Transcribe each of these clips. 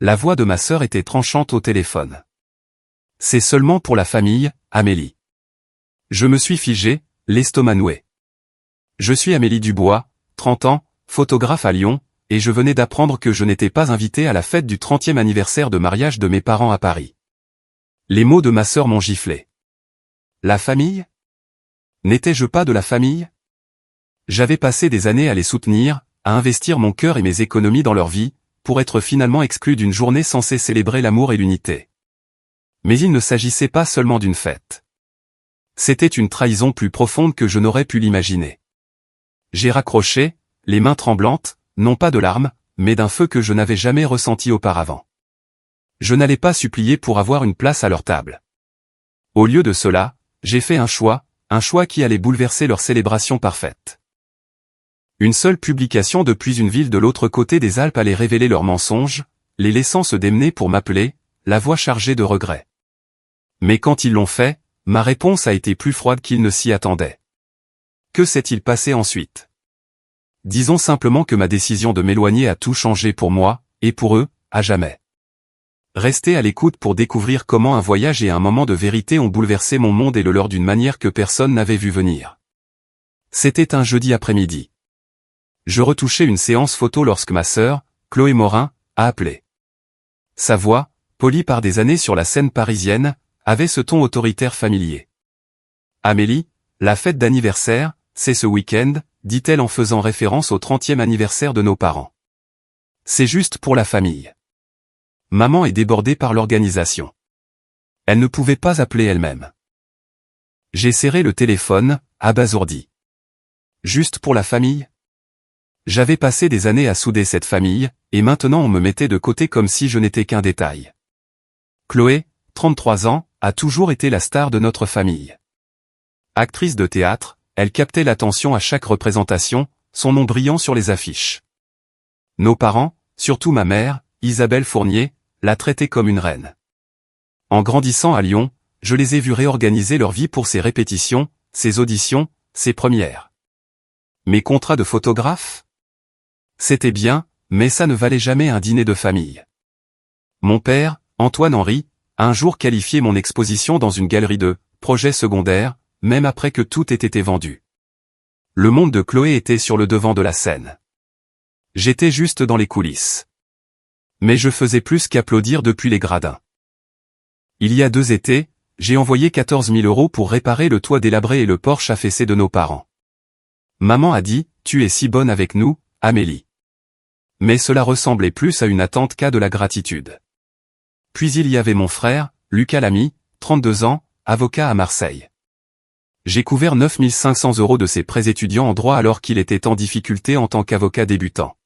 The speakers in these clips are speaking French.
La voix de ma sœur était tranchante au téléphone. C'est seulement pour la famille, Amélie. Je me suis figé, l'estomac noué. Je suis Amélie Dubois, 30 ans, photographe à Lyon, et je venais d'apprendre que je n'étais pas invité à la fête du 30e anniversaire de mariage de mes parents à Paris. Les mots de ma sœur m'ont giflé. La famille? N'étais-je pas de la famille? J'avais passé des années à les soutenir, à investir mon cœur et mes économies dans leur vie, pour être finalement exclu d'une journée censée célébrer l'amour et l'unité. Mais il ne s'agissait pas seulement d'une fête. C'était une trahison plus profonde que je n'aurais pu l'imaginer. J'ai raccroché, les mains tremblantes, non pas de larmes, mais d'un feu que je n'avais jamais ressenti auparavant. Je n'allais pas supplier pour avoir une place à leur table. Au lieu de cela, j'ai fait un choix qui allait bouleverser leur célébration parfaite. Une seule publication depuis une ville de l'autre côté des Alpes allait révéler leurs mensonges, les laissant se démener pour m'appeler, la voix chargée de regrets. Mais quand ils l'ont fait, ma réponse a été plus froide qu'ils ne s'y attendaient. Que s'est-il passé ensuite? Disons simplement que ma décision de m'éloigner a tout changé pour moi, et pour eux, à jamais. Restez à l'écoute pour découvrir comment un voyage et un moment de vérité ont bouleversé mon monde et le leur d'une manière que personne n'avait vu venir. C'était un jeudi après-midi. Je retouchais une séance photo lorsque ma sœur, Chloé Morin, a appelé. Sa voix, polie par des années sur la scène parisienne, avait ce ton autoritaire familier. Amélie, la fête d'anniversaire, c'est ce week-end, dit-elle en faisant référence au 30e anniversaire de nos parents. C'est juste pour la famille. Maman est débordée par l'organisation. Elle ne pouvait pas appeler elle-même. J'ai serré le téléphone, abasourdi. Juste pour la famille? J'avais passé des années à souder cette famille, et maintenant on me mettait de côté comme si je n'étais qu'un détail. Chloé, 33 ans, a toujours été la star de notre famille. Actrice de théâtre, elle captait l'attention à chaque représentation, son nom brillant sur les affiches. Nos parents, surtout ma mère, Isabelle Fournier, la traitaient comme une reine. En grandissant à Lyon, je les ai vus réorganiser leur vie pour ses répétitions, ses auditions, ses premières. Mes contrats de photographe? C'était bien, mais ça ne valait jamais un dîner de famille. Mon père, Antoine Henry, a un jour qualifié mon exposition dans une galerie de « projet secondaire », même après que tout ait été vendu. Le monde de Chloé était sur le devant de la scène. J'étais juste dans les coulisses. Mais je faisais plus qu'applaudir depuis les gradins. Il y a 2 étés, j'ai envoyé 14 000 € pour réparer le toit délabré et le porche affaissé de nos parents. Maman a dit « Tu es si bonne avec nous, Amélie ». Mais cela ressemblait plus à une attente qu'à de la gratitude. Puis il y avait mon frère, Lucas Lamy, 32 ans, avocat à Marseille. J'ai couvert 9 500 € de ses prêts étudiants en droit alors qu'il était en difficulté en tant qu'avocat débutant.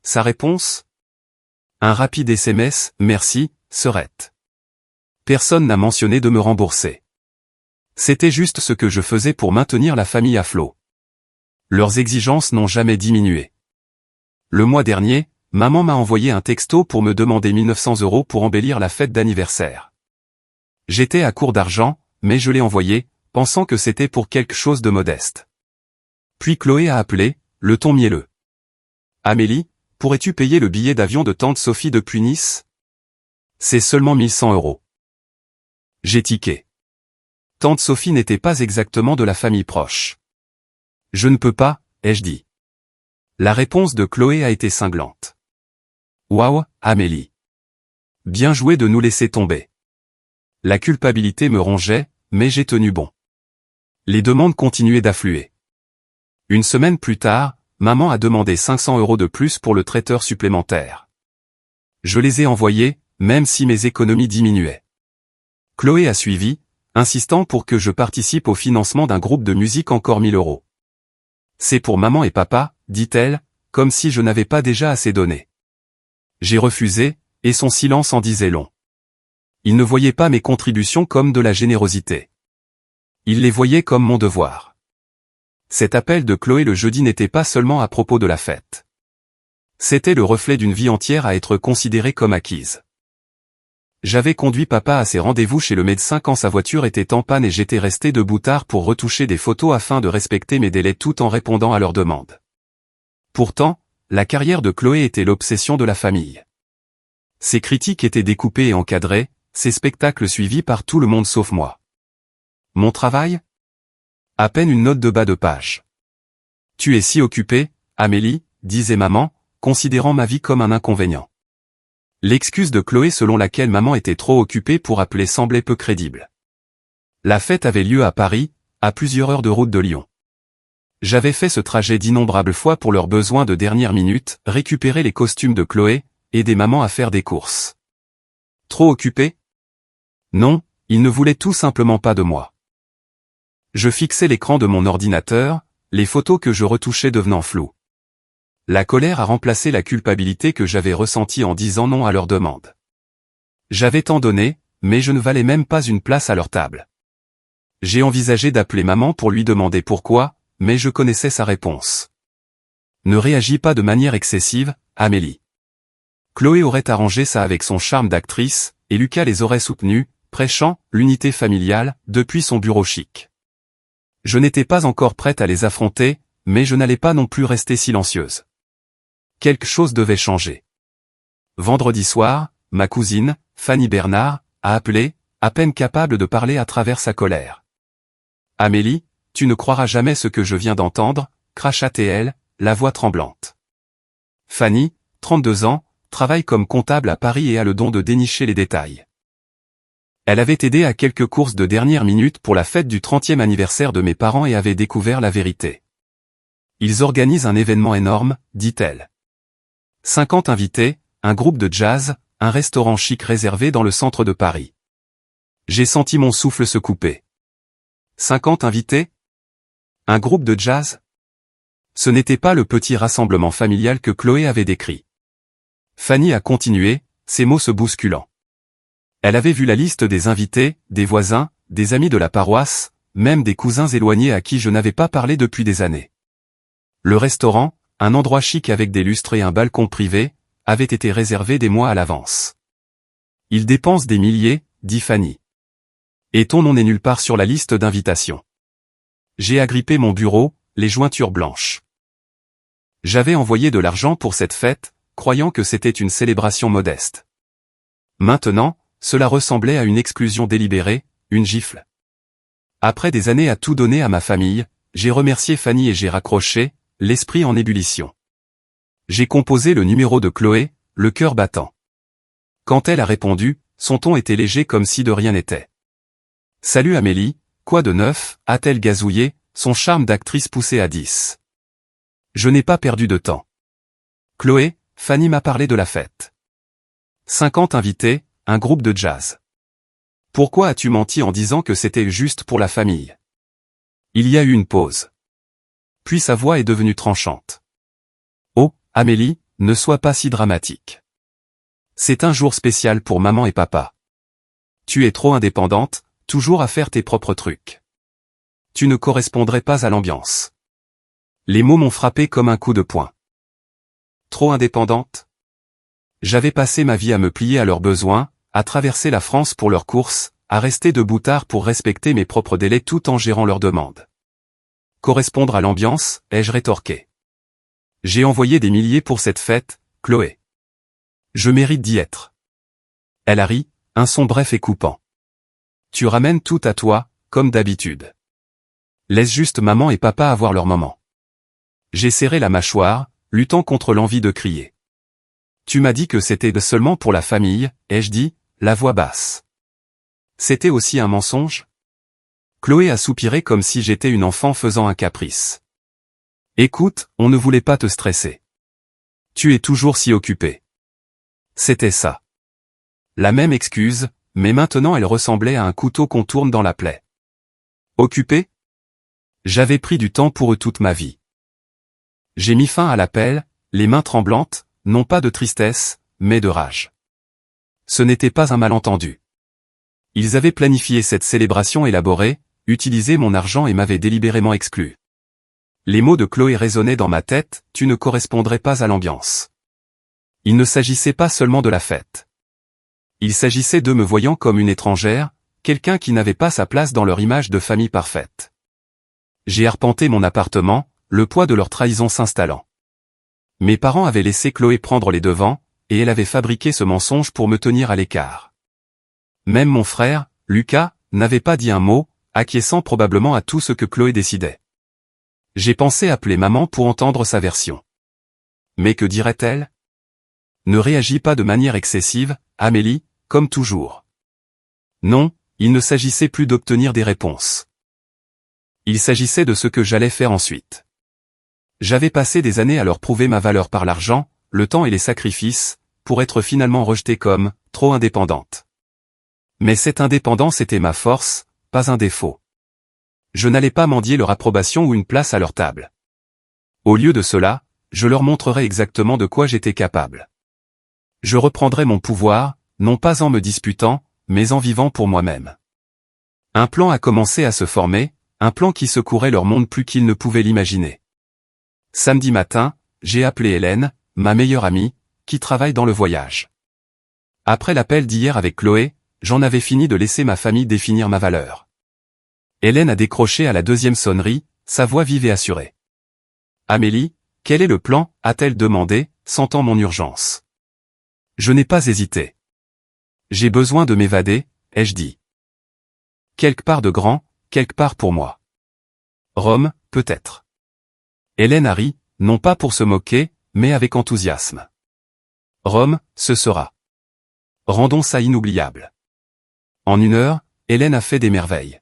Sa réponse? Un rapide SMS, merci, sœurette. Personne n'a mentionné de me rembourser. C'était juste ce que je faisais pour maintenir la famille à flot. Leurs exigences n'ont jamais diminué. Le mois dernier, maman m'a envoyé un texto pour me demander 1 900 € pour embellir la fête d'anniversaire. J'étais à court d'argent, mais je l'ai envoyé, pensant que c'était pour quelque chose de modeste. Puis Chloé a appelé, le ton mielleux. Amélie, pourrais-tu payer le billet d'avion de tante Sophie depuis Nice? C'est seulement 1 100 €. J'ai tiqué. Tante Sophie n'était pas exactement de la famille proche. Je ne peux pas, ai-je dit. La réponse de Chloé a été cinglante. Waouh, Amélie. Bien joué de nous laisser tomber. La culpabilité me rongeait, mais j'ai tenu bon. Les demandes continuaient d'affluer. Une semaine plus tard, maman a demandé 500 € de plus pour le traiteur supplémentaire. Je les ai envoyés, même si mes économies diminuaient. Chloé a suivi, insistant pour que je participe au financement d'un groupe de musique encore 1 000 €. C'est pour maman et papa, dit-elle, comme si je n'avais pas déjà assez donné. J'ai refusé, et son silence en disait long. Il ne voyait pas mes contributions comme de la générosité. Il les voyait comme mon devoir. Cet appel de Chloé le jeudi n'était pas seulement à propos de la fête. C'était le reflet d'une vie entière à être considérée comme acquise. J'avais conduit papa à ses rendez-vous chez le médecin quand sa voiture était en panne et j'étais resté debout tard pour retoucher des photos afin de respecter mes délais tout en répondant à leurs demandes. Pourtant, la carrière de Chloé était l'obsession de la famille. Ses critiques étaient découpées et encadrées, ses spectacles suivis par tout le monde sauf moi. Mon travail? À peine une note de bas de page. Tu es si occupée, Amélie, disait maman, considérant ma vie comme un inconvénient. L'excuse de Chloé selon laquelle maman était trop occupée pour appeler semblait peu crédible. La fête avait lieu à Paris, à plusieurs heures de route de Lyon. J'avais fait ce trajet d'innombrables fois pour leurs besoins de dernière minute, récupérer les costumes de Chloé, aider maman à faire des courses. Trop occupé? Non, ils ne voulaient tout simplement pas de moi. Je fixais l'écran de mon ordinateur, les photos que je retouchais devenant floues. La colère a remplacé la culpabilité que j'avais ressentie en disant non à leur demande. J'avais tant donné, mais je ne valais même pas une place à leur table. J'ai envisagé d'appeler maman pour lui demander pourquoi, mais je connaissais sa réponse. Ne réagis pas de manière excessive, Amélie. Chloé aurait arrangé ça avec son charme d'actrice, et Lucas les aurait soutenus, prêchant l'unité familiale depuis son bureau chic. Je n'étais pas encore prête à les affronter, mais je n'allais pas non plus rester silencieuse. Quelque chose devait changer. Vendredi soir, ma cousine, Fanny Bernard, a appelé, à peine capable de parler à travers sa colère. « Amélie, tu ne croiras jamais ce que je viens d'entendre », cracha-t-elle, la voix tremblante. Fanny, 32 ans, travaille comme comptable à Paris et a le don de dénicher les détails. Elle avait aidé à quelques courses de dernière minute pour la fête du 30e anniversaire de mes parents et avait découvert la vérité. Ils organisent un événement énorme, dit-elle. 50 invités, un groupe de jazz, un restaurant chic réservé dans le centre de Paris. J'ai senti mon souffle se couper. 50 invités? Un groupe de jazz? Ce n'était pas le petit rassemblement familial que Chloé avait décrit. Fanny a continué, ses mots se bousculant. Elle avait vu la liste des invités, des voisins, des amis de la paroisse, même des cousins éloignés à qui je n'avais pas parlé depuis des années. Le restaurant, un endroit chic avec des lustres et un balcon privé, avait été réservé des mois à l'avance. Ils dépensent des milliers, dit Fanny. Et ton nom n'est nulle part sur la liste d'invitation. J'ai agrippé mon bureau, les jointures blanches. J'avais envoyé de l'argent pour cette fête, croyant que c'était une célébration modeste. Maintenant, cela ressemblait à une exclusion délibérée, une gifle. Après des années à tout donner à ma famille, j'ai remercié Fanny et j'ai raccroché, l'esprit en ébullition. J'ai composé le numéro de Chloé, le cœur battant. Quand elle a répondu, son ton était léger comme si de rien n'était. « Salut Amélie, quoi de neuf ?» a-t-elle gazouillé, son charme d'actrice poussé à 10. Je n'ai pas perdu de temps. Chloé, Fanny m'a parlé de la fête. 50 invités, un groupe de jazz. Pourquoi as-tu menti en disant que c'était juste pour la famille? Il y a eu une pause. Puis sa voix est devenue tranchante. Oh, Amélie, ne sois pas si dramatique. C'est un jour spécial pour maman et papa. Tu es trop indépendante, toujours à faire tes propres trucs. Tu ne correspondrais pas à l'ambiance. Les mots m'ont frappé comme un coup de poing. Trop indépendante? J'avais passé ma vie à me plier à leurs besoins, à traverser la France pour leurs courses, à rester debout tard pour respecter mes propres délais tout en gérant leurs demandes. Correspondre à l'ambiance, ai-je rétorqué. J'ai envoyé des milliers pour cette fête, Chloé. Je mérite d'y être. Elle a ri, un son bref et coupant. Tu ramènes tout à toi, comme d'habitude. Laisse juste maman et papa avoir leur moment. J'ai serré la mâchoire, luttant contre l'envie de crier. Tu m'as dit que c'était seulement pour la famille, ai-je dit, la voix basse. C'était aussi un mensonge? Chloé a soupiré comme si j'étais une enfant faisant un caprice. Écoute, on ne voulait pas te stresser. Tu es toujours si occupé. C'était ça. La même excuse, mais maintenant elle ressemblait à un couteau qu'on tourne dans la plaie. Occupé? J'avais pris du temps pour eux toute ma vie. J'ai mis fin à l'appel, les mains tremblantes, non pas de tristesse, mais de rage. Ce n'était pas un malentendu. Ils avaient planifié cette célébration élaborée, utilisé mon argent et m'avaient délibérément exclu. Les mots de Chloé résonnaient dans ma tête, tu ne correspondrais pas à l'ambiance. Il ne s'agissait pas seulement de la fête. Il s'agissait de me voyant comme une étrangère, quelqu'un qui n'avait pas sa place dans leur image de famille parfaite. J'ai arpenté mon appartement, le poids de leur trahison s'installant. Mes parents avaient laissé Chloé prendre les devants, et elle avait fabriqué ce mensonge pour me tenir à l'écart. Même mon frère, Lucas, n'avait pas dit un mot, acquiesçant probablement à tout ce que Chloé décidait. J'ai pensé appeler maman pour entendre sa version. Mais que dirait-elle? Ne réagis pas de manière excessive, Amélie, comme toujours. Non, il ne s'agissait plus d'obtenir des réponses. Il s'agissait de ce que j'allais faire ensuite. J'avais passé des années à leur prouver ma valeur par l'argent, le temps et les sacrifices, pour être finalement rejetée comme trop indépendante. Mais cette indépendance était ma force, pas un défaut. Je n'allais pas mendier leur approbation ou une place à leur table. Au lieu de cela, je leur montrerais exactement de quoi j'étais capable. Je reprendrais mon pouvoir, non pas en me disputant, mais en vivant pour moi-même. Un plan a commencé à se former, un plan qui secourait leur monde plus qu'ils ne pouvaient l'imaginer. Samedi matin, j'ai appelé Hélène, ma meilleure amie, qui travaille dans le voyage. Après l'appel d'hier avec Chloé, j'en avais fini de laisser ma famille définir ma valeur. Hélène a décroché à la deuxième sonnerie, sa voix vive et assurée. « Amélie, quel est le plan ?» a-t-elle demandé, sentant mon urgence. Je n'ai pas hésité. J'ai besoin de m'évader, ai-je dit. Quelque part de grand, quelque part pour moi. Rome, peut-être. Hélène a ri, non pas pour se moquer, mais avec enthousiasme. Rome, ce sera. Rendons ça inoubliable. En 1 heure, Hélène a fait des merveilles.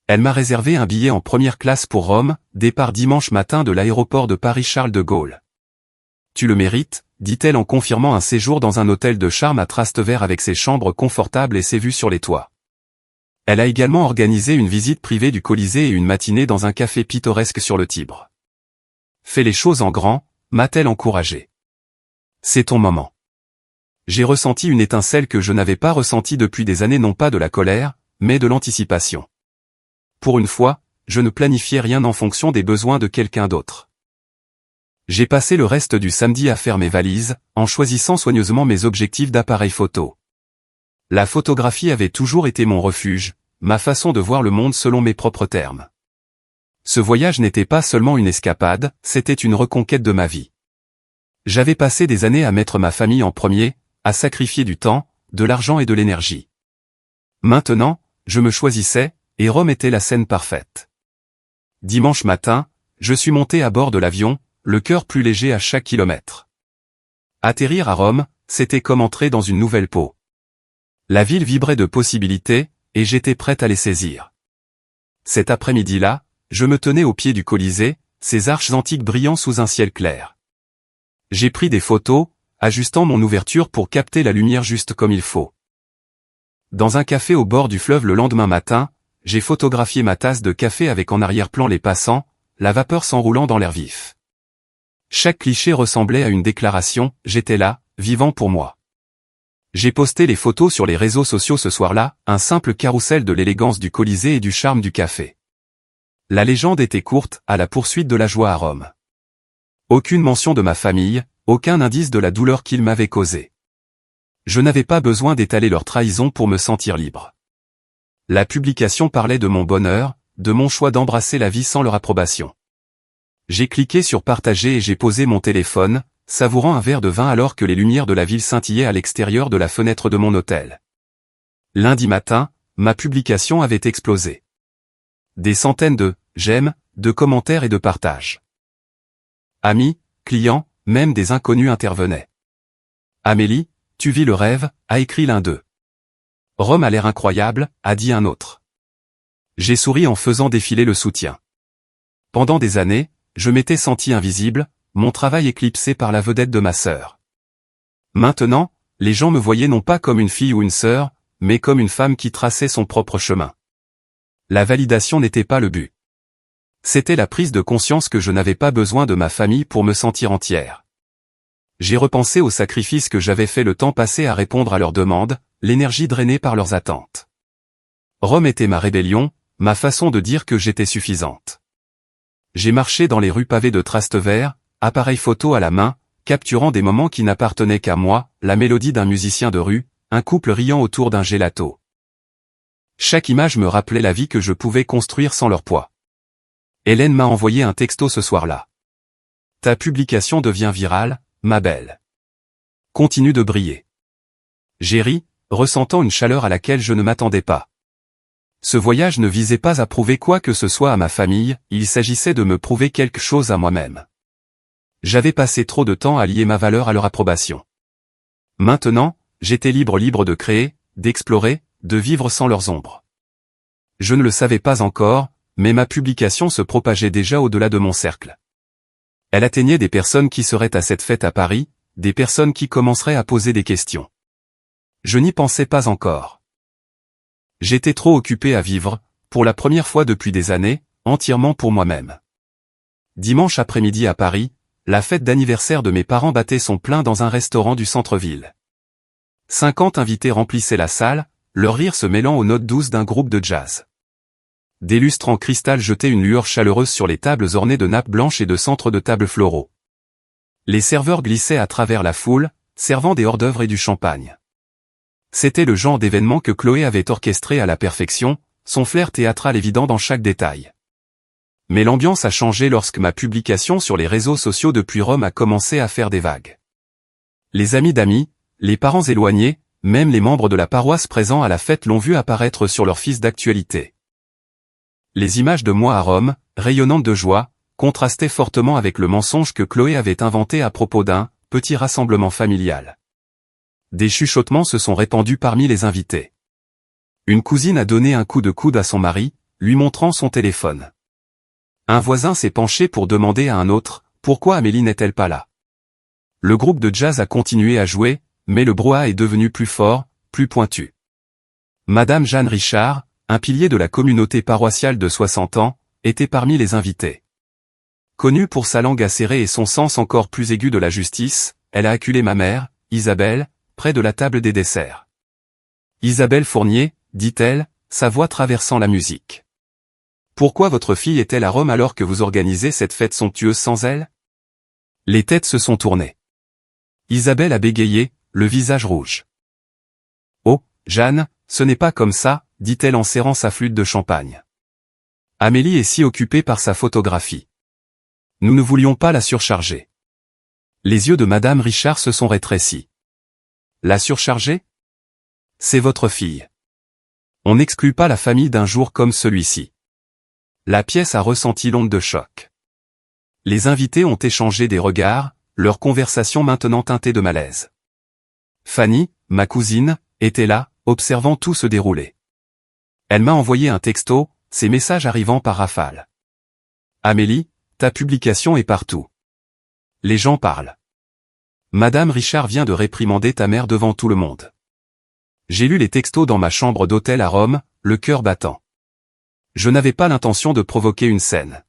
Elle m'a réservé un billet en première classe pour Rome, départ dimanche matin de l'aéroport de Paris-Charles de Gaulle. Tu le mérites, dit-elle en confirmant un séjour dans un hôtel de charme à Trastevere avec ses chambres confortables et ses vues sur les toits. Elle a également organisé une visite privée du Colisée et une matinée dans un café pittoresque sur le Tibre. Fais les choses en grand, m'a-t-elle encouragé. C'est ton moment. J'ai ressenti une étincelle que je n'avais pas ressentie depuis des années, non pas de la colère, mais de l'anticipation. Pour une fois, je ne planifiais rien en fonction des besoins de quelqu'un d'autre. J'ai passé le reste du samedi à faire mes valises, en choisissant soigneusement mes objectifs d'appareil photo. La photographie avait toujours été mon refuge, ma façon de voir le monde selon mes propres termes. Ce voyage n'était pas seulement une escapade, c'était une reconquête de ma vie. J'avais passé des années à mettre ma famille en premier, à sacrifier du temps, de l'argent et de l'énergie. Maintenant, je me choisissais, et Rome était la scène parfaite. Dimanche matin, je suis monté à bord de l'avion, le cœur plus léger à chaque kilomètre. Atterrir à Rome, c'était comme entrer dans une nouvelle peau. La ville vibrait de possibilités, et j'étais prête à les saisir. Cet après-midi-là, je me tenais au pied du Colisée, ses arches antiques brillant sous un ciel clair. J'ai pris des photos, ajustant mon ouverture pour capter la lumière juste comme il faut. Dans un café au bord du fleuve le lendemain matin, j'ai photographié ma tasse de café avec en arrière-plan les passants, la vapeur s'enroulant dans l'air vif. Chaque cliché ressemblait à une déclaration, j'étais là, vivant pour moi. J'ai posté les photos sur les réseaux sociaux ce soir-là, un simple carrousel de l'élégance du Colisée et du charme du café. La légende était courte, à la poursuite de la joie à Rome. Aucune mention de ma famille, aucun indice de la douleur qu'ils m'avaient causée. Je n'avais pas besoin d'étaler leur trahison pour me sentir libre. La publication parlait de mon bonheur, de mon choix d'embrasser la vie sans leur approbation. J'ai cliqué sur partager et j'ai posé mon téléphone, savourant un verre de vin alors que les lumières de la ville scintillaient à l'extérieur de la fenêtre de mon hôtel. Lundi matin, ma publication avait explosé. Des centaines de « j'aime », de commentaires et de partages. Amis, clients, même des inconnus intervenaient. « Amélie, tu vis le rêve », a écrit l'un d'eux. « Rome a l'air incroyable », a dit un autre. J'ai souri en faisant défiler le soutien. Pendant des années, je m'étais senti invisible, mon travail éclipsé par la vedette de ma sœur. Maintenant, les gens me voyaient non pas comme une fille ou une sœur, mais comme une femme qui traçait son propre chemin. La validation n'était pas le but. C'était la prise de conscience que je n'avais pas besoin de ma famille pour me sentir entière. J'ai repensé aux sacrifices que j'avais fait le temps passé à répondre à leurs demandes, l'énergie drainée par leurs attentes. Rome était ma rébellion, ma façon de dire que j'étais suffisante. J'ai marché dans les rues pavées de Trastevere, appareil photo à la main, capturant des moments qui n'appartenaient qu'à moi, la mélodie d'un musicien de rue, un couple riant autour d'un gelato. Chaque image me rappelait la vie que je pouvais construire sans leur poids. Hélène m'a envoyé un texto ce soir-là. Ta publication devient virale, ma belle. continue de briller. J'ai ri, ressentant une chaleur à laquelle je ne m'attendais pas. Ce voyage ne visait pas à prouver quoi que ce soit à ma famille, il s'agissait de me prouver quelque chose à moi-même. J'avais passé trop de temps à lier ma valeur à leur approbation. Maintenant, j'étais libre de créer, d'explorer, de vivre sans leurs ombres. Je ne le savais pas encore, mais ma publication se propageait déjà au-delà de mon cercle. Elle atteignait des personnes qui seraient à cette fête à Paris, des personnes qui commenceraient à poser des questions. Je n'y pensais pas encore. J'étais trop occupé à vivre, pour la première fois depuis des années, entièrement pour moi-même. Dimanche après-midi à Paris, la fête d'anniversaire de mes parents battait son plein dans un restaurant du centre-ville. 50 invités remplissaient la salle, leur rire se mêlant aux notes douces d'un groupe de jazz. Des lustres en cristal jetaient une lueur chaleureuse sur les tables ornées de nappes blanches et de centres de tables floraux. Les serveurs glissaient à travers la foule, servant des hors-d'œuvre et du champagne. C'était le genre d'événement que Chloé avait orchestré à la perfection, son flair théâtral évident dans chaque détail. Mais l'ambiance a changé lorsque ma publication sur les réseaux sociaux depuis Rome a commencé à faire des vagues. Les amis d'amis, les parents éloignés, même les membres de la paroisse présents à la fête l'ont vu apparaître sur leur fil d'actualité. Les images de moi à Rome, rayonnantes de joie, contrastaient fortement avec le mensonge que Chloé avait inventé à propos d'un petit rassemblement familial. Des chuchotements se sont répandus parmi les invités. Une cousine a donné un coup de coude à son mari, lui montrant son téléphone. Un voisin s'est penché pour demander à un autre « Pourquoi Amélie n'est-elle pas là ?» Le groupe de jazz a continué à jouer, mais le brouhaha est devenu plus fort, plus pointu. Madame Jeanne Richard, un pilier de la communauté paroissiale de 60 ans, était parmi les invités. Connue pour sa langue acérée et son sens encore plus aigu de la justice, elle a acculé ma mère, Isabelle, près de la table des desserts. « Isabelle Fournier, dit-elle, sa voix traversant la musique. Pourquoi votre fille est-elle à Rome alors que vous organisez cette fête somptueuse sans elle ?» Les têtes se sont tournées. Isabelle a bégayé, le visage rouge. « Oh, Jeanne, ce n'est pas comme ça, » dit-elle en serrant sa flûte de champagne. Amélie est si occupée par sa photographie. Nous ne voulions pas la surcharger. Les yeux de Madame Richard se sont rétrécis. La surcharger ? C'est votre fille. On n'exclut pas la famille d'un jour comme celui-ci. La pièce a ressenti l'onde de choc. Les invités ont échangé des regards, leur conversation maintenant teintée de malaise. Fanny, ma cousine, était là, observant tout se dérouler. Elle m'a envoyé un texto, ses messages arrivant par rafale. « Amélie, ta publication est partout. Les gens parlent. Madame Richard vient de réprimander ta mère devant tout le monde. » J'ai lu les textos dans ma chambre d'hôtel à Rome, le cœur battant. Je n'avais pas l'intention de provoquer une scène.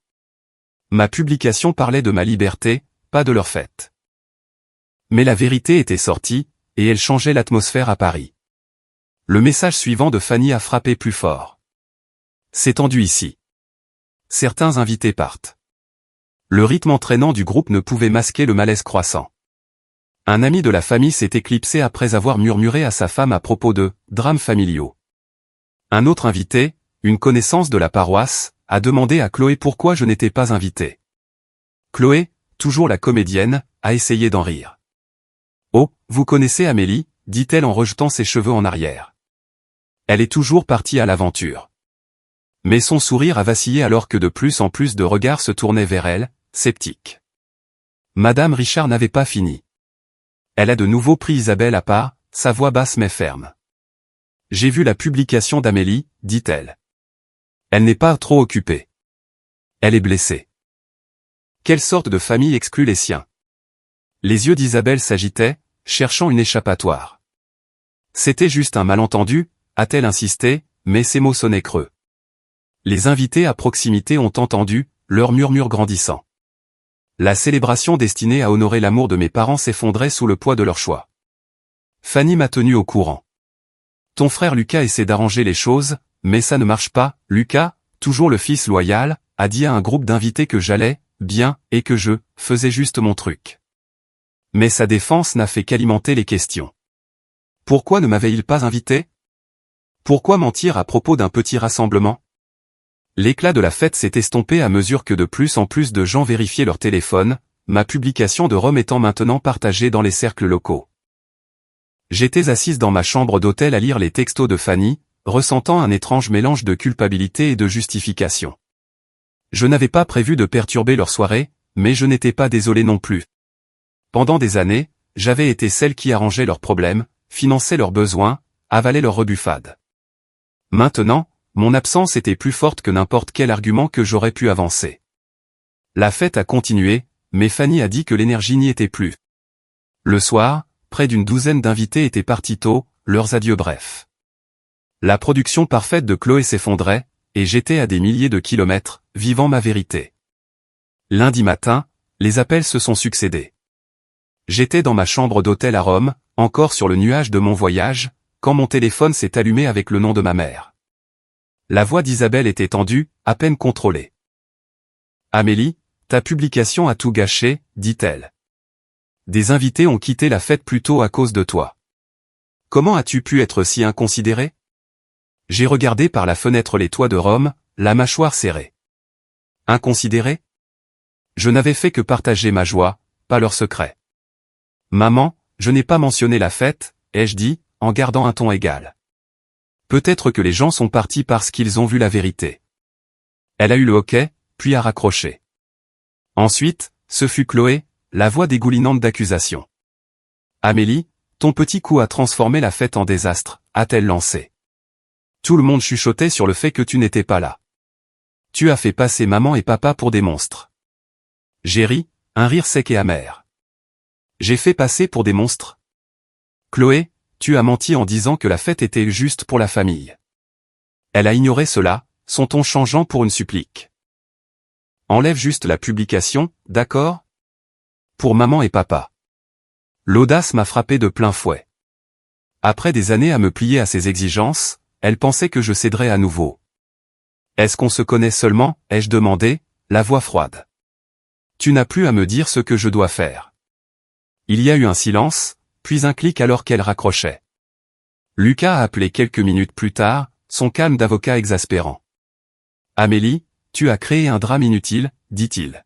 Ma publication parlait de ma liberté, pas de leur fête. Mais la vérité était sortie, et elle changeait l'atmosphère à Paris. Le message suivant de Fanny a frappé plus fort. C'est tendu ici. Certains invités partent. Le rythme entraînant du groupe ne pouvait masquer le malaise croissant. Un ami de la famille s'est éclipsé après avoir murmuré à sa femme à propos de drames familiaux. Un autre invité, une connaissance de la paroisse, a demandé à Chloé pourquoi je n'étais pas invité. Chloé, toujours la comédienne, a essayé d'en rire. « Oh, vous connaissez Amélie ?» dit-elle en rejetant ses cheveux en arrière. Elle est toujours partie à l'aventure. Mais son sourire a vacillé alors que de plus en plus de regards se tournaient vers elle, sceptiques. Madame Richard n'avait pas fini. Elle a de nouveau pris Isabelle à part, sa voix basse mais ferme. « J'ai vu la publication d'Amélie, » dit-elle. Elle n'est pas trop occupée. Elle est blessée. Quelle sorte de famille exclut les siens? Les yeux d'Isabelle s'agitaient, cherchant une échappatoire. C'était juste un malentendu, a-t-elle insisté, mais ses mots sonnaient creux. Les invités à proximité ont entendu, leur murmure grandissant. La célébration destinée à honorer l'amour de mes parents s'effondrait sous le poids de leur choix. Fanny m'a tenu au courant. Ton frère Lucas essaie d'arranger les choses, mais ça ne marche pas. Lucas, toujours le fils loyal, a dit à un groupe d'invités que j'allais bien et que je faisais juste mon truc. Mais sa défense n'a fait qu'alimenter les questions. Pourquoi ne m'avait-il pas invité? Pourquoi mentir à propos d'un petit rassemblement? L'éclat de la fête s'est estompé à mesure que de plus en plus de gens vérifiaient leur téléphone, ma publication de Rome étant maintenant partagée dans les cercles locaux. J'étais assise dans ma chambre d'hôtel à lire les textos de Fanny, ressentant un étrange mélange de culpabilité et de justification. Je n'avais pas prévu de perturber leur soirée, mais je n'étais pas désolé non plus. Pendant des années, j'avais été celle qui arrangeait leurs problèmes, finançait leurs besoins, avalait leurs rebuffades. Maintenant, mon absence était plus forte que n'importe quel argument que j'aurais pu avancer. La fête a continué, mais Fanny a dit que l'énergie n'y était plus. Le soir, près d'une douzaine d'invités étaient partis tôt, leurs adieux brefs. La production parfaite de Chloé s'effondrait, et j'étais à des milliers de kilomètres, vivant ma vérité. Lundi matin, les appels se sont succédés. J'étais dans ma chambre d'hôtel à Rome, encore sur le nuage de mon voyage, quand mon téléphone s'est allumé avec le nom de ma mère. La voix d'Isabelle était tendue, à peine contrôlée. « Amélie, ta publication a tout gâché, dit-elle. Des invités ont quitté la fête plus tôt à cause de toi. Comment as-tu pu être si inconsidéré ? » J'ai regardé par la fenêtre les toits de Rome, la mâchoire serrée. Inconsidéré ? Je n'avais fait que partager ma joie, pas leur secret. Maman, je n'ai pas mentionné la fête, ai-je dit, en gardant un ton égal. Peut-être que les gens sont partis parce qu'ils ont vu la vérité. Elle a eu le hoquet, puis a raccroché. Ensuite, ce fut Chloé, la voix dégoulinante d'accusation. Amélie, ton petit coup a transformé la fête en désastre, a-t-elle lancé. Tout le monde chuchotait sur le fait que tu n'étais pas là. Tu as fait passer maman et papa pour des monstres. J'ai ri, un rire sec et amer. J'ai fait passer pour des monstres. Chloé, tu as menti en disant que la fête était juste pour la famille. Elle a ignoré cela, son ton changeant pour une supplique. Enlève juste la publication, d'accord ? Pour maman et papa. L'audace m'a frappé de plein fouet. Après des années à me plier à ses exigences, elle pensait que je céderais à nouveau. Est-ce qu'on se connaît seulement, ai-je demandé, la voix froide. Tu n'as plus à me dire ce que je dois faire. Il y a eu un silence, puis un clic alors qu'elle raccrochait. Lucas a appelé quelques minutes plus tard, son calme d'avocat exaspérant. Amélie, tu as créé un drame inutile, dit-il.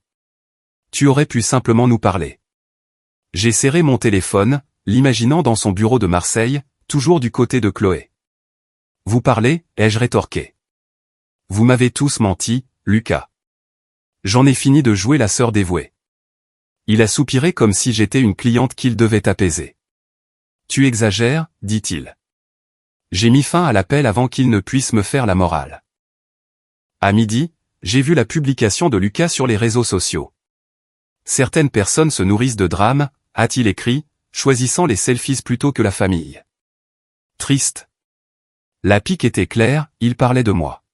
Tu aurais pu simplement nous parler. J'ai serré mon téléphone, l'imaginant dans son bureau de Marseille, toujours du côté de Chloé. Vous parlez, ai-je rétorqué. Vous m'avez tous menti, Lucas. J'en ai fini de jouer la sœur dévouée. Il a soupiré comme si j'étais une cliente qu'il devait apaiser. Tu exagères, dit-il. J'ai mis fin à l'appel avant qu'il ne puisse me faire la morale. À midi, j'ai vu la publication de Lucas sur les réseaux sociaux. Certaines personnes se nourrissent de drames, a-t-il écrit, choisissant les selfies plutôt que la famille. Triste. La pique était claire, il parlait de moi.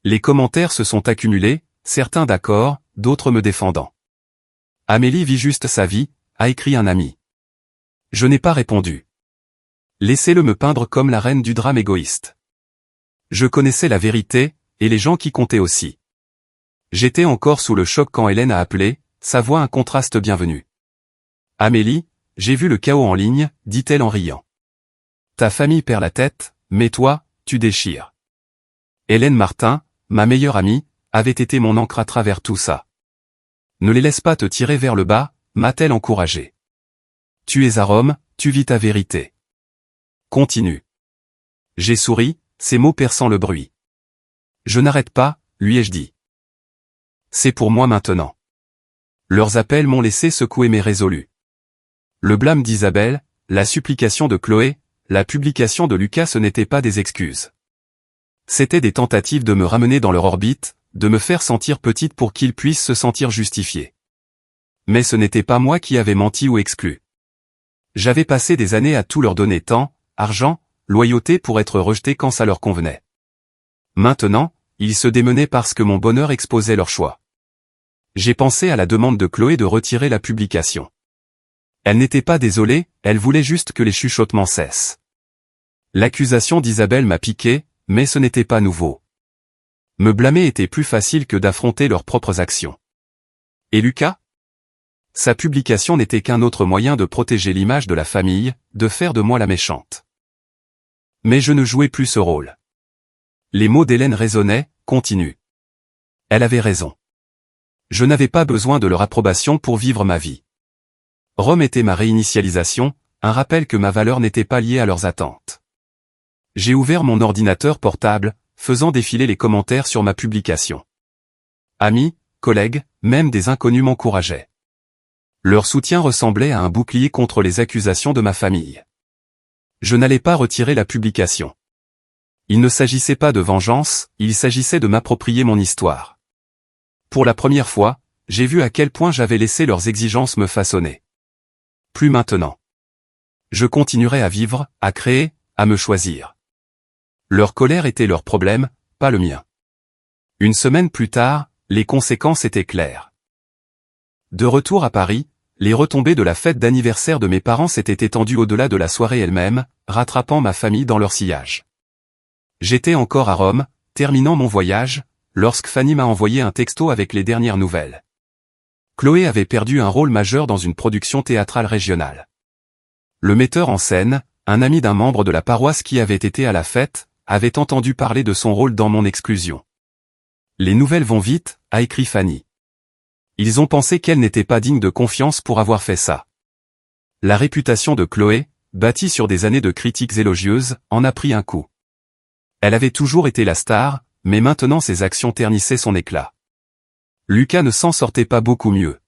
Les commentaires se sont accumulés, certains d'accord, d'autres me défendant. Amélie vit juste sa vie, a écrit un ami. Je n'ai pas répondu. Laissez-le me peindre comme la reine du drame égoïste. Je connaissais la vérité, et les gens qui comptaient aussi. J'étais encore sous le choc quand Hélène a appelé, sa voix un contraste bienvenu. Amélie, j'ai vu le chaos en ligne, dit-elle en riant. Ta famille perd la tête, mais toi, tu déchires. Hélène Martin, ma meilleure amie, avait été mon encre à travers tout ça. Ne les laisse pas te tirer vers le bas, m'a-t-elle encouragé. Tu es à Rome, tu vis ta vérité. Continue. J'ai souri, ces mots perçant le bruit. Je n'arrête pas, lui ai-je dit. C'est pour moi maintenant. Leurs appels m'ont laissé secouer mais résolu. Le blâme d'Isabelle, la supplication de Chloé, la publication de Lucas ce n'étaient pas des excuses. C'étaient des tentatives de me ramener dans leur orbite, de me faire sentir petite pour qu'ils puissent se sentir justifiés. Mais ce n'était pas moi qui avais menti ou exclu. J'avais passé des années à tout leur donner temps, argent, loyauté pour être rejeté quand ça leur convenait. Maintenant, ils se démenaient parce que mon bonheur exposait leur choix. J'ai pensé à la demande de Chloé de retirer la publication. Elle n'était pas désolée, elle voulait juste que les chuchotements cessent. L'accusation d'Isabelle m'a piqué, mais ce n'était pas nouveau. Me blâmer était plus facile que d'affronter leurs propres actions. Et Lucas ? Sa publication n'était qu'un autre moyen de protéger l'image de la famille, de faire de moi la méchante. Mais je ne jouais plus ce rôle. Les mots d'Hélène résonnaient, continue. Elle avait raison. Je n'avais pas besoin de leur approbation pour vivre ma vie. Rome était ma réinitialisation, un rappel que ma valeur n'était pas liée à leurs attentes. J'ai ouvert mon ordinateur portable, faisant défiler les commentaires sur ma publication. Amis, collègues, même des inconnus m'encourageaient. Leur soutien ressemblait à un bouclier contre les accusations de ma famille. Je n'allais pas retirer la publication. Il ne s'agissait pas de vengeance, il s'agissait de m'approprier mon histoire. Pour la première fois, j'ai vu à quel point j'avais laissé leurs exigences me façonner. Plus maintenant. Je continuerai à vivre, à créer, à me choisir. Leur colère était leur problème, pas le mien. Une semaine plus tard, les conséquences étaient claires. De retour à Paris, les retombées de la fête d'anniversaire de mes parents s'étaient étendues au-delà de la soirée elle-même, rattrapant ma famille dans leur sillage. J'étais encore à Rome, terminant mon voyage, lorsque Fanny m'a envoyé un texto avec les dernières nouvelles. Chloé avait perdu un rôle majeur dans une production théâtrale régionale. Le metteur en scène, un ami d'un membre de la paroisse qui avait été à la fête, avait entendu parler de son rôle dans mon exclusion. Les nouvelles vont vite, a écrit Fanny. Ils ont pensé qu'elle n'était pas digne de confiance pour avoir fait ça. La réputation de Chloé, bâtie sur des années de critiques élogieuses, en a pris un coup. Elle avait toujours été la star, mais maintenant ses actions ternissaient son éclat. Lucas ne s'en sortait pas beaucoup mieux.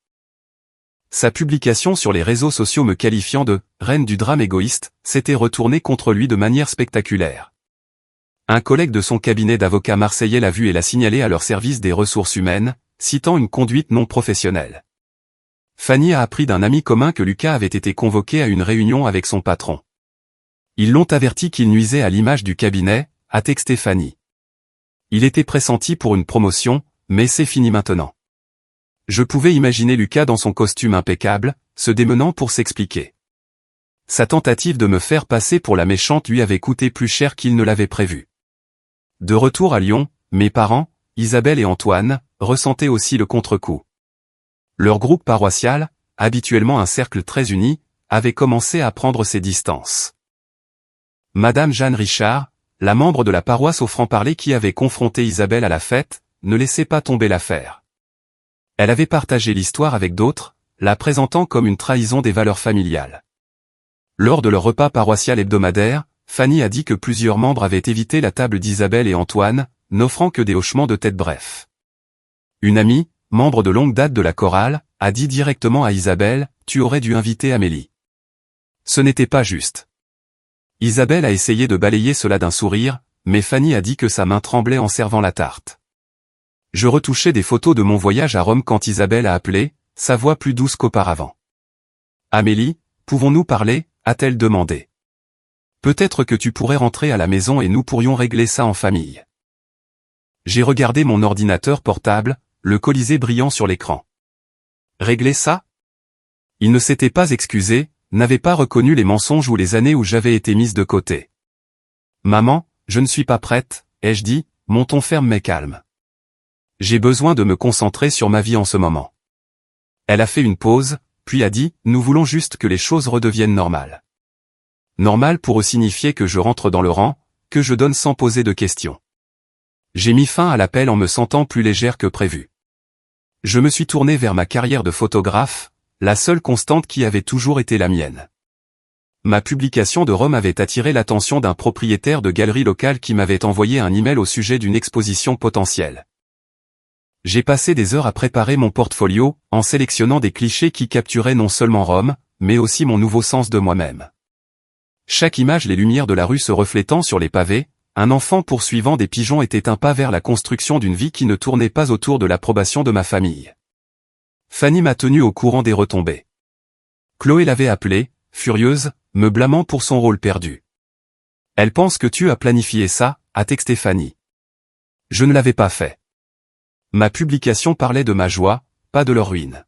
Sa publication sur les réseaux sociaux me qualifiant de « reine du drame égoïste » s'était retournée contre lui de manière spectaculaire. Un collègue de son cabinet d'avocats marseillais l'a vu et l'a signalé à leur service des ressources humaines, citant une conduite non professionnelle. Fanny a appris d'un ami commun que Lucas avait été convoqué à une réunion avec son patron. Ils l'ont averti qu'il nuisait à l'image du cabinet, a texté Fanny. Il était pressenti pour une promotion, mais c'est fini maintenant. Je pouvais imaginer Lucas dans son costume impeccable, se démenant pour s'expliquer. Sa tentative de me faire passer pour la méchante lui avait coûté plus cher qu'il ne l'avait prévu. De retour à Lyon, mes parents, Isabelle et Antoine, ressentaient aussi le contre-coup. Leur groupe paroissial, habituellement un cercle très uni, avait commencé à prendre ses distances. Madame Jeanne Richard, la membre de la paroisse au franc-parler qui avait confronté Isabelle à la fête, ne laissait pas tomber l'affaire. Elle avait partagé l'histoire avec d'autres, la présentant comme une trahison des valeurs familiales. Lors de leur repas paroissial hebdomadaire, Fanny a dit que plusieurs membres avaient évité la table d'Isabelle et Antoine, n'offrant que des hochements de tête brefs. Une amie, membre de longue date de la chorale, a dit directement à Isabelle « Tu aurais dû inviter Amélie ». Ce n'était pas juste. Isabelle a essayé de balayer cela d'un sourire, mais Fanny a dit que sa main tremblait en servant la tarte. Je retouchais des photos de mon voyage à Rome quand Isabelle a appelé, sa voix plus douce qu'auparavant. « Amélie, pouvons-nous parler ?» a-t-elle demandé. « Peut-être que tu pourrais rentrer à la maison et nous pourrions régler ça en famille. » J'ai regardé mon ordinateur portable, le Colisée brillant sur l'écran. Régler ça? Il ne s'était pas excusé, n'avait pas reconnu les mensonges ou les années où j'avais été mise de côté. « Maman, je ne suis pas prête, » ai-je dit, mon ton ferme mais calme. « J'ai besoin de me concentrer sur ma vie en ce moment. » Elle a fait une pause, puis a dit « Nous voulons juste que les choses redeviennent normales. » Normal pour signifier que je rentre dans le rang, que je donne sans poser de questions. J'ai mis fin à l'appel en me sentant plus légère que prévu. Je me suis tourné vers ma carrière de photographe, la seule constante qui avait toujours été la mienne. Ma publication de Rome avait attiré l'attention d'un propriétaire de galerie locale qui m'avait envoyé un email au sujet d'une exposition potentielle. J'ai passé des heures à préparer mon portfolio, en sélectionnant des clichés qui capturaient non seulement Rome, mais aussi mon nouveau sens de moi-même. Chaque image, les lumières de la rue se reflétant sur les pavés, un enfant poursuivant des pigeons était un pas vers la construction d'une vie qui ne tournait pas autour de l'approbation de ma famille. Fanny m'a tenu au courant des retombées. Chloé l'avait appelée, furieuse, me blâmant pour son rôle perdu. « Elle pense que tu as planifié ça », a texté Fanny. Je ne l'avais pas fait. Ma publication parlait de ma joie, pas de leur ruine.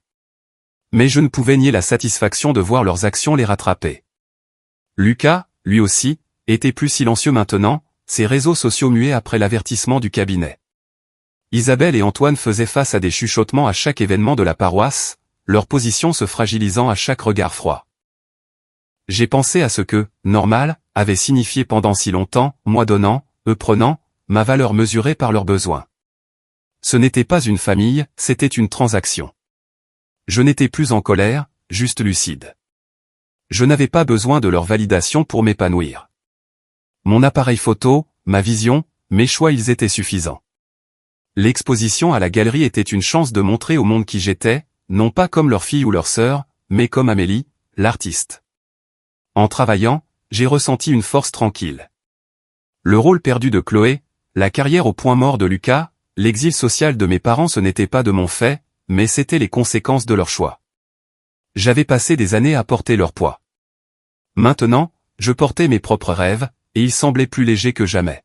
Mais je ne pouvais nier la satisfaction de voir leurs actions les rattraper. Lucas, lui aussi, était plus silencieux maintenant, ses réseaux sociaux muets après l'avertissement du cabinet. Isabelle et Antoine faisaient face à des chuchotements à chaque événement de la paroisse, leur position se fragilisant à chaque regard froid. J'ai pensé à ce que « normal » avait signifié pendant si longtemps, moi donnant, eux prenant, ma valeur mesurée par leurs besoins. Ce n'était pas une famille, c'était une transaction. Je n'étais plus en colère, juste lucide. Je n'avais pas besoin de leur validation pour m'épanouir. Mon appareil photo, ma vision, mes choix, ils étaient suffisants. L'exposition à la galerie était une chance de montrer au monde qui j'étais, non pas comme leur fille ou leur sœur, mais comme Amélie, l'artiste. En travaillant, j'ai ressenti une force tranquille. Le rôle perdu de Chloé, la carrière au point mort de Lucas, l'exil social de mes parents, ce n'était pas de mon fait, mais c'étaient les conséquences de leur choix. J'avais passé des années à porter leur poids. Maintenant, je portais mes propres rêves, et ils semblaient plus légers que jamais.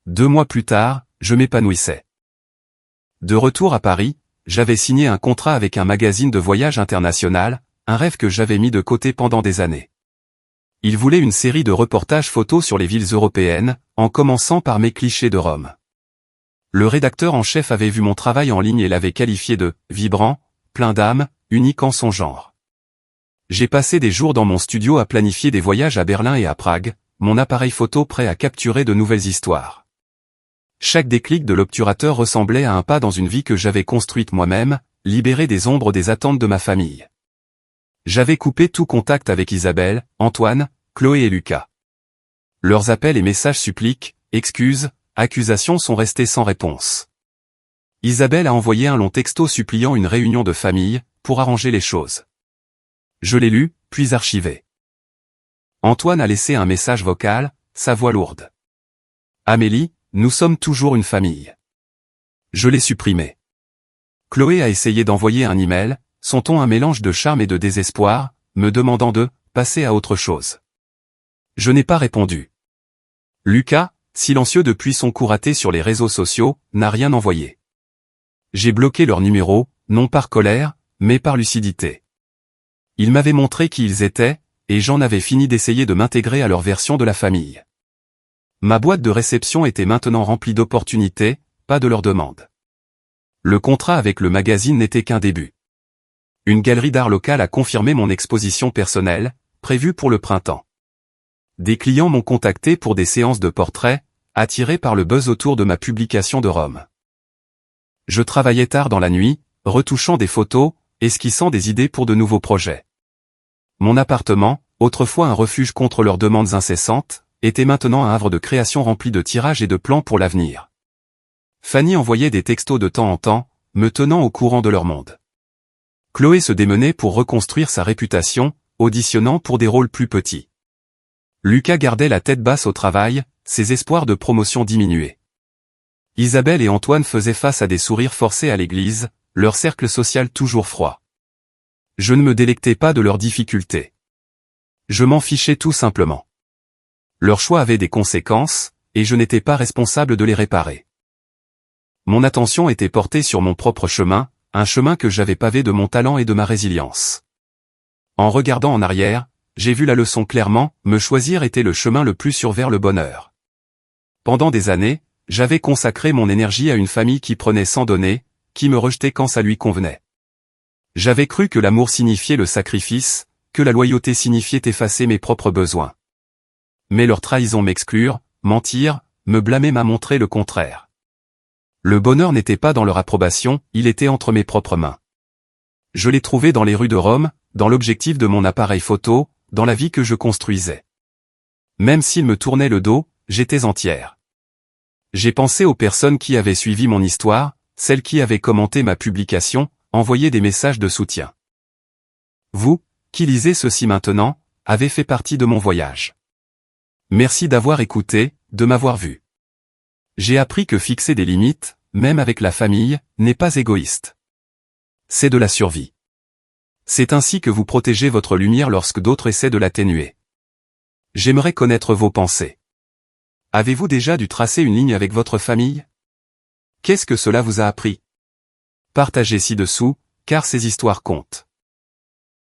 2 mois plus tard, je m'épanouissais. De retour à Paris, j'avais signé un contrat avec un magazine de voyage international, un rêve que j'avais mis de côté pendant des années. Il voulait une série de reportages photos sur les villes européennes, en commençant par mes clichés de Rome. Le rédacteur en chef avait vu mon travail en ligne et l'avait qualifié de « vibrant, plein d'âme, unique en son genre ». J'ai passé des jours dans mon studio à planifier des voyages à Berlin et à Prague, mon appareil photo prêt à capturer de nouvelles histoires. Chaque déclic de l'obturateur ressemblait à un pas dans une vie que j'avais construite moi-même, libérée des ombres des attentes de ma famille. J'avais coupé tout contact avec Isabelle, Antoine, Chloé et Lucas. Leurs appels et messages suppliques, excuses, accusations sont restés sans réponse. Isabelle a envoyé un long texto suppliant une réunion de famille, pour arranger les choses. Je l'ai lu, puis archivé. Antoine a laissé un message vocal, sa voix lourde. Amélie, nous sommes toujours une famille. Je l'ai supprimé. Chloé a essayé d'envoyer un email, son ton un mélange de charme et de désespoir, me demandant de passer à autre chose. Je n'ai pas répondu. Lucas, silencieux depuis son coup raté sur les réseaux sociaux, n'a rien envoyé. J'ai bloqué leur numéro, non par colère, mais par lucidité. Ils m'avaient montré qui ils étaient, et j'en avais fini d'essayer de m'intégrer à leur version de la famille. Ma boîte de réception était maintenant remplie d'opportunités, pas de leurs demandes. Le contrat avec le magazine n'était qu'un début. Une galerie d'art locale a confirmé mon exposition personnelle, prévue pour le printemps. Des clients m'ont contacté pour des séances de portraits, attirés par le buzz autour de ma publication de Rome. Je travaillais tard dans la nuit, retouchant des photos, esquissant des idées pour de nouveaux projets. Mon appartement, autrefois un refuge contre leurs demandes incessantes, était maintenant un havre de création rempli de tirages et de plans pour l'avenir. Fanny envoyait des textos de temps en temps, me tenant au courant de leur monde. Chloé se démenait pour reconstruire sa réputation, auditionnant pour des rôles plus petits. Lucas gardait la tête basse au travail, ses espoirs de promotion diminuaient. Isabelle et Antoine faisaient face à des sourires forcés à l'église, leur cercle social toujours froid. Je ne me délectais pas de leurs difficultés. Je m'en fichais tout simplement. Leur choix avait des conséquences, et je n'étais pas responsable de les réparer. Mon attention était portée sur mon propre chemin, un chemin que j'avais pavé de mon talent et de ma résilience. En regardant en arrière, j'ai vu la leçon clairement, me choisir était le chemin le plus sûr vers le bonheur. Pendant des années, j'avais consacré mon énergie à une famille qui prenait sans donner, qui me rejetait quand ça lui convenait. J'avais cru que l'amour signifiait le sacrifice, que la loyauté signifiait effacer mes propres besoins. Mais leur trahison m'exclure, mentir, me blâmer m'a montré le contraire. Le bonheur n'était pas dans leur approbation, il était entre mes propres mains. Je l'ai trouvé dans les rues de Rome, dans l'objectif de mon appareil photo, dans la vie que je construisais. Même s'ils me tournaient le dos, j'étais entière. J'ai pensé aux personnes qui avaient suivi mon histoire, celles qui avaient commenté ma publication, envoyé des messages de soutien. Vous, qui lisez ceci maintenant, avez fait partie de mon voyage. Merci d'avoir écouté, de m'avoir vu. J'ai appris que fixer des limites, même avec la famille, n'est pas égoïste. C'est de la survie. C'est ainsi que vous protégez votre lumière lorsque d'autres essaient de l'atténuer. J'aimerais connaître vos pensées. Avez-vous déjà dû tracer une ligne avec votre famille? Qu'est-ce que cela vous a appris? Partagez ci-dessous, car ces histoires comptent.